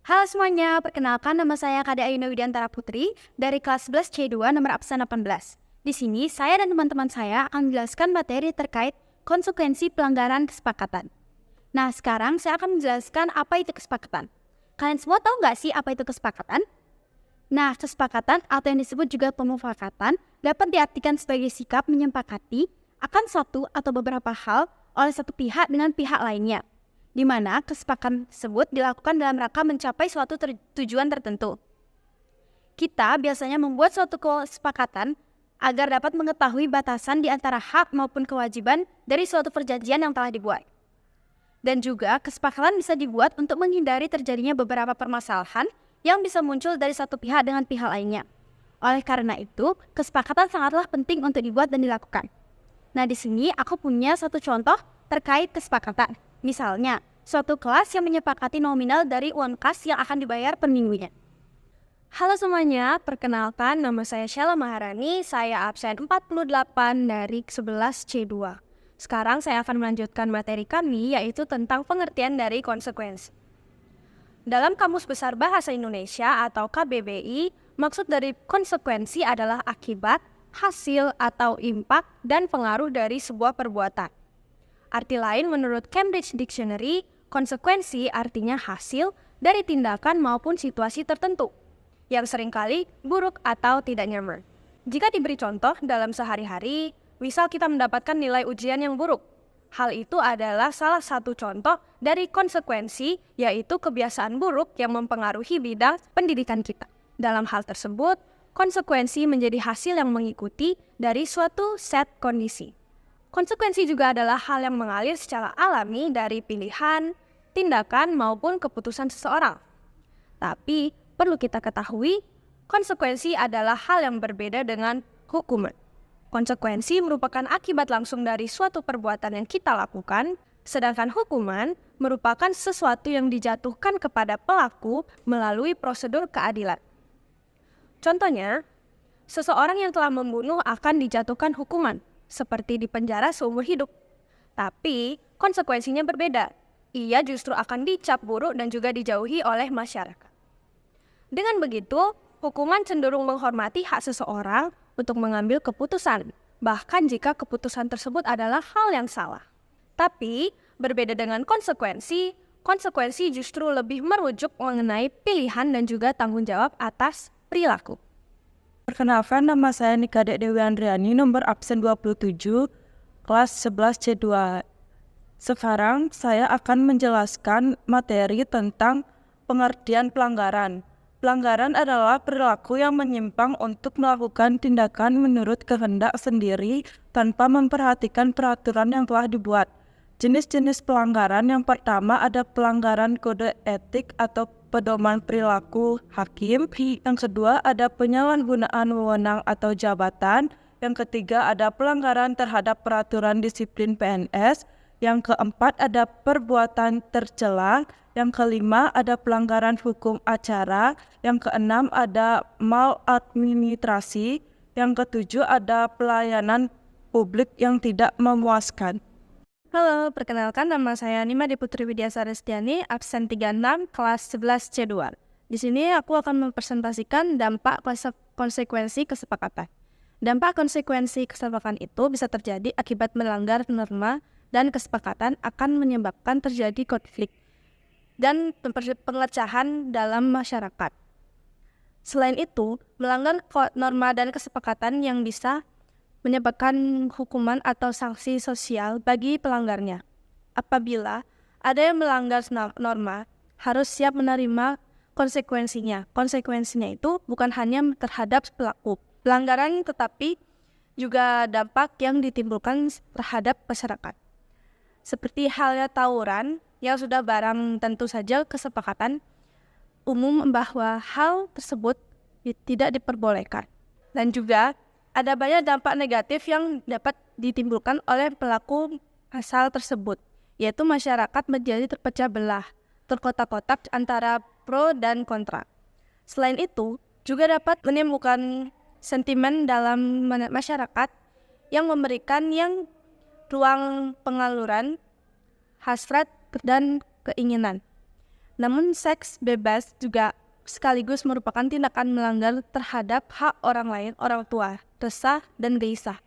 Halo semuanya, perkenalkan nama saya Kade Ayuna Widiantara Putri dari kelas 11 C2 nomor absen 18. Di sini, saya dan teman-teman saya akan menjelaskan materi terkait konsekuensi pelanggaran kesepakatan. Nah, sekarang saya akan menjelaskan apa itu kesepakatan. Kalian semua tahu nggak sih apa itu kesepakatan? Nah, kesepakatan atau yang disebut juga pemufakatan dapat diartikan sebagai sikap menyepakati akan satu atau beberapa hal oleh satu pihak dengan pihak lainnya, di mana kesepakatan tersebut dilakukan dalam rangka mencapai suatu tujuan tertentu. Kita biasanya membuat suatu kesepakatan agar dapat mengetahui batasan di antara hak maupun kewajiban dari suatu perjanjian yang telah dibuat. Dan juga kesepakatan bisa dibuat untuk menghindari terjadinya beberapa permasalahan yang bisa muncul dari satu pihak dengan pihak lainnya. Oleh karena itu, kesepakatan sangatlah penting untuk dibuat dan dilakukan. Nah, di sini aku punya satu contoh terkait kesepakatan. Misalnya, suatu kelas yang menyepakati nominal dari uang kas yang akan dibayar per minggunya. Halo semuanya, perkenalkan nama saya Sheila Maharani, saya absen 48 dari 11 C2. Sekarang saya akan melanjutkan materi kami yaitu tentang pengertian dari konsekuensi. Dalam Kamus Besar Bahasa Indonesia atau KBBI, maksud dari konsekuensi adalah akibat, hasil atau impak dan pengaruh dari sebuah perbuatan. Arti lain menurut Cambridge Dictionary, konsekuensi artinya hasil dari tindakan maupun situasi tertentu yang seringkali buruk atau tidak nyaman. Jika diberi contoh dalam sehari-hari, misal kita mendapatkan nilai ujian yang buruk. Hal itu adalah salah satu contoh dari konsekuensi, yaitu kebiasaan buruk yang mempengaruhi bidang pendidikan kita. Dalam hal tersebut, konsekuensi menjadi hasil yang mengikuti dari suatu set kondisi. Konsekuensi juga adalah hal yang mengalir secara alami dari pilihan, tindakan, maupun keputusan seseorang. Tapi, perlu kita ketahui, konsekuensi adalah hal yang berbeda dengan hukuman. Konsekuensi merupakan akibat langsung dari suatu perbuatan yang kita lakukan, sedangkan hukuman merupakan sesuatu yang dijatuhkan kepada pelaku melalui prosedur keadilan. Contohnya, seseorang yang telah membunuh akan dijatuhkan hukuman, seperti dipenjara seumur hidup. Tapi, konsekuensinya berbeda. Ia justru akan dicap buruk dan juga dijauhi oleh masyarakat. Dengan begitu, hukuman cenderung menghormati hak seseorang untuk mengambil keputusan, bahkan jika keputusan tersebut adalah hal yang salah. Tapi, berbeda dengan konsekuensi, konsekuensi justru lebih merujuk mengenai pilihan dan juga tanggung jawab atas perilaku. Perkenalkan, nama saya Nikade Dewi Andriani, nomor absen 27, kelas 11 C2. Sekarang saya akan menjelaskan materi tentang pengertian pelanggaran. Pelanggaran adalah perilaku yang menyimpang untuk melakukan tindakan menurut kehendak sendiri tanpa memperhatikan peraturan yang telah dibuat. Jenis-jenis pelanggaran yang pertama ada pelanggaran kode etik atau pedoman perilaku hakim. Yang kedua ada penyalahgunaan wewenang atau jabatan. Yang ketiga ada pelanggaran terhadap peraturan disiplin PNS. Yang keempat ada perbuatan tercela. Yang kelima ada pelanggaran hukum acara. Yang keenam ada maladministrasi. Yang ketujuh ada pelayanan publik yang tidak memuaskan. Halo, perkenalkan nama saya Nimade Putri Widiasa Restiani, absen 36, kelas 11 C2. Di sini aku akan mempresentasikan dampak konsekuensi kesepakatan. Dampak konsekuensi kesepakatan itu bisa terjadi akibat melanggar norma dan kesepakatan akan menyebabkan terjadi konflik dan pengecahan dalam masyarakat. Selain itu, melanggar norma dan kesepakatan yang bisa menyebabkan hukuman atau sanksi sosial bagi pelanggarnya. Apabila ada yang melanggar norma, harus siap menerima konsekuensinya. Konsekuensinya itu bukan hanya terhadap pelaku pelanggaran, tetapi juga dampak yang ditimbulkan terhadap masyarakat. Seperti halnya tawuran, yang sudah barang tentu saja kesepakatan umum bahwa hal tersebut tidak diperbolehkan. Dan juga ada banyak dampak negatif yang dapat ditimbulkan oleh pelaku pasal tersebut, yaitu masyarakat menjadi terpecah belah, terkotak-kotak antara pro dan kontra. Selain itu, juga dapat menimbulkan sentimen dalam masyarakat yang memberikan ruang pengaluran, hasrat, dan keinginan. Namun seks bebas juga sekaligus merupakan tindakan melanggar terhadap hak orang lain, orang tua, resah, dan geisah.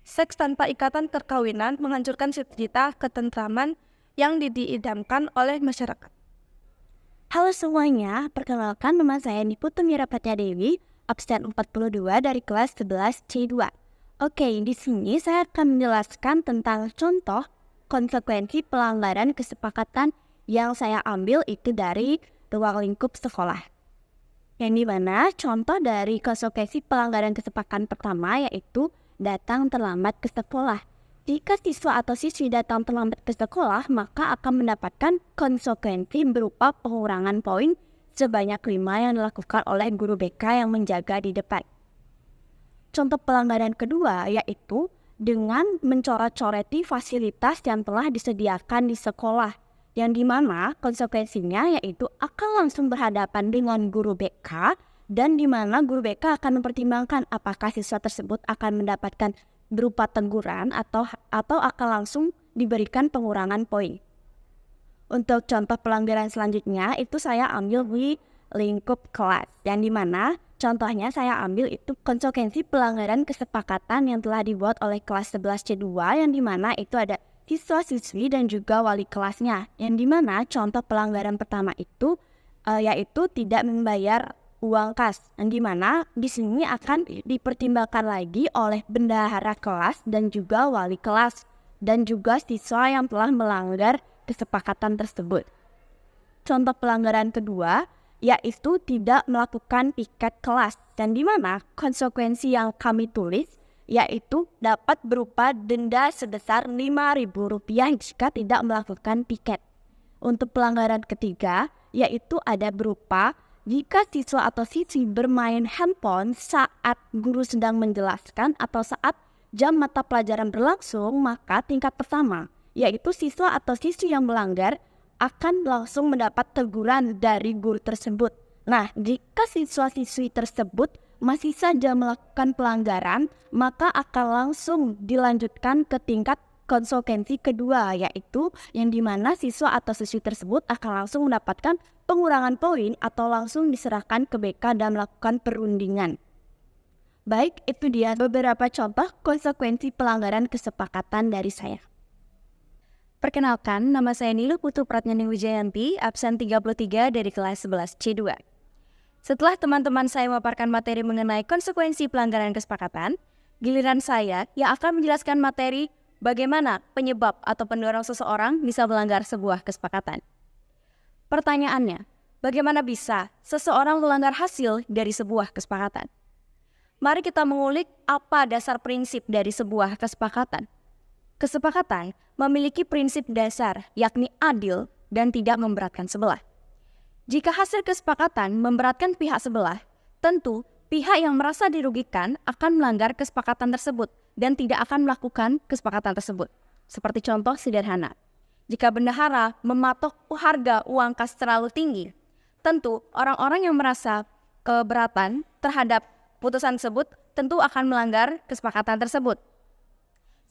Seks tanpa ikatan perkawinan menghancurkan cita-cita ketentraman yang diidamkan oleh masyarakat. Halo semuanya, perkenalkan nama saya Niputu Mirapatia Dewi, absen 42 dari kelas 11 C2. Oke, di sini saya akan menjelaskan tentang contoh konsekuensi pelanggaran kesepakatan yang saya ambil itu dari ruang lingkup sekolah. Yang dimana contoh dari konsekuensi pelanggaran kesepakatan pertama yaitu datang terlambat ke sekolah. Jika siswa atau siswi datang terlambat ke sekolah, maka akan mendapatkan konsekuensi berupa pengurangan poin sebanyak 5 yang dilakukan oleh guru BK yang menjaga di depan. Contoh pelanggaran kedua yaitu dengan mencoret-coreti fasilitas yang telah disediakan di sekolah, yang dimana konsekuensinya yaitu akan langsung berhadapan dengan guru BK dan dimana guru BK akan mempertimbangkan apakah siswa tersebut akan mendapatkan berupa teguran atau akan langsung diberikan pengurangan poin. Untuk contoh pelanggaran selanjutnya itu saya ambil di lingkup kelas, yang dimana contohnya saya ambil itu konsekuensi pelanggaran kesepakatan yang telah dibuat oleh kelas 11 C2 yang dimana itu ada siswa-siswi dan juga wali kelasnya, yang dimana contoh pelanggaran pertama itu yaitu tidak membayar uang kas, yang dimana di sini akan dipertimbangkan lagi oleh bendahara kelas dan juga wali kelas dan juga siswa yang telah melanggar kesepakatan tersebut. Contoh pelanggaran kedua yaitu tidak melakukan piket kelas, dan dimana konsekuensi yang kami tulis yaitu dapat berupa denda sebesar Rp5.000 jika tidak melakukan piket. Untuk pelanggaran ketiga, yaitu ada berupa jika siswa atau siswi bermain handphone saat guru sedang menjelaskan atau saat jam mata pelajaran berlangsung, maka tingkat pertama, yaitu siswa atau siswi yang melanggar akan langsung mendapat teguran dari guru tersebut. Nah, jika siswa-siswi tersebut masih saja melakukan pelanggaran, maka akan langsung dilanjutkan ke tingkat konsekuensi kedua, yaitu yang dimana siswa atau siswi tersebut akan langsung mendapatkan pengurangan poin atau langsung diserahkan ke BK dan melakukan perundingan. Baik, itu dia beberapa contoh konsekuensi pelanggaran kesepakatan dari saya. Perkenalkan, nama saya Nilu Putu Pratnyani Wijayanti, absen 33 dari kelas 11 C2. Setelah teman-teman saya memaparkan materi mengenai konsekuensi pelanggaran kesepakatan, giliran saya yang akan menjelaskan materi bagaimana penyebab atau pendorong seseorang bisa melanggar sebuah kesepakatan. Pertanyaannya, bagaimana bisa seseorang melanggar hasil dari sebuah kesepakatan? Mari kita mengulik apa dasar prinsip dari sebuah kesepakatan. Kesepakatan memiliki prinsip dasar, yakni adil dan tidak memberatkan sebelah. Jika hasil kesepakatan memberatkan pihak sebelah, tentu pihak yang merasa dirugikan akan melanggar kesepakatan tersebut dan tidak akan melakukan kesepakatan tersebut. Seperti contoh sederhana, jika bendahara mematok harga uang kas terlalu tinggi, tentu orang-orang yang merasa keberatan terhadap putusan tersebut tentu akan melanggar kesepakatan tersebut.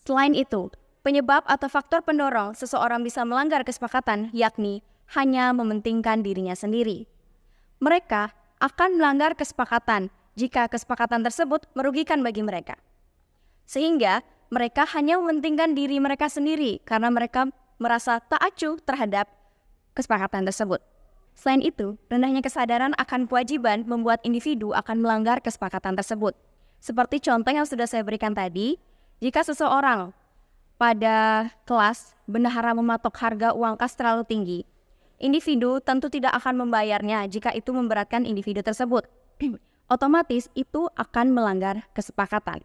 Selain itu, penyebab atau faktor pendorong seseorang bisa melanggar kesepakatan yakni hanya mementingkan dirinya sendiri. Mereka akan melanggar kesepakatan jika kesepakatan tersebut merugikan bagi mereka. Sehingga mereka hanya mementingkan diri mereka sendiri karena mereka merasa tak acuh terhadap kesepakatan tersebut. Selain itu, rendahnya kesadaran akan kewajiban membuat individu akan melanggar kesepakatan tersebut. Seperti contoh yang sudah saya berikan tadi, jika seseorang pada kelas bendahara mematok harga uang kas terlalu tinggi, individu tentu tidak akan membayarnya jika itu memberatkan individu tersebut. Otomatis itu akan melanggar kesepakatan.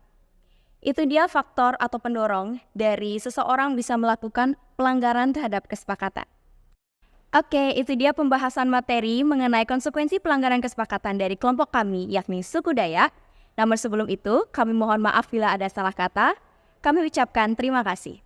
Itu dia faktor atau pendorong dari seseorang bisa melakukan pelanggaran terhadap kesepakatan. Oke, itu dia pembahasan materi mengenai konsekuensi pelanggaran kesepakatan dari kelompok kami, yakni suku Dayak. Namun sebelum itu, kami mohon maaf bila ada salah kata. Kami ucapkan terima kasih.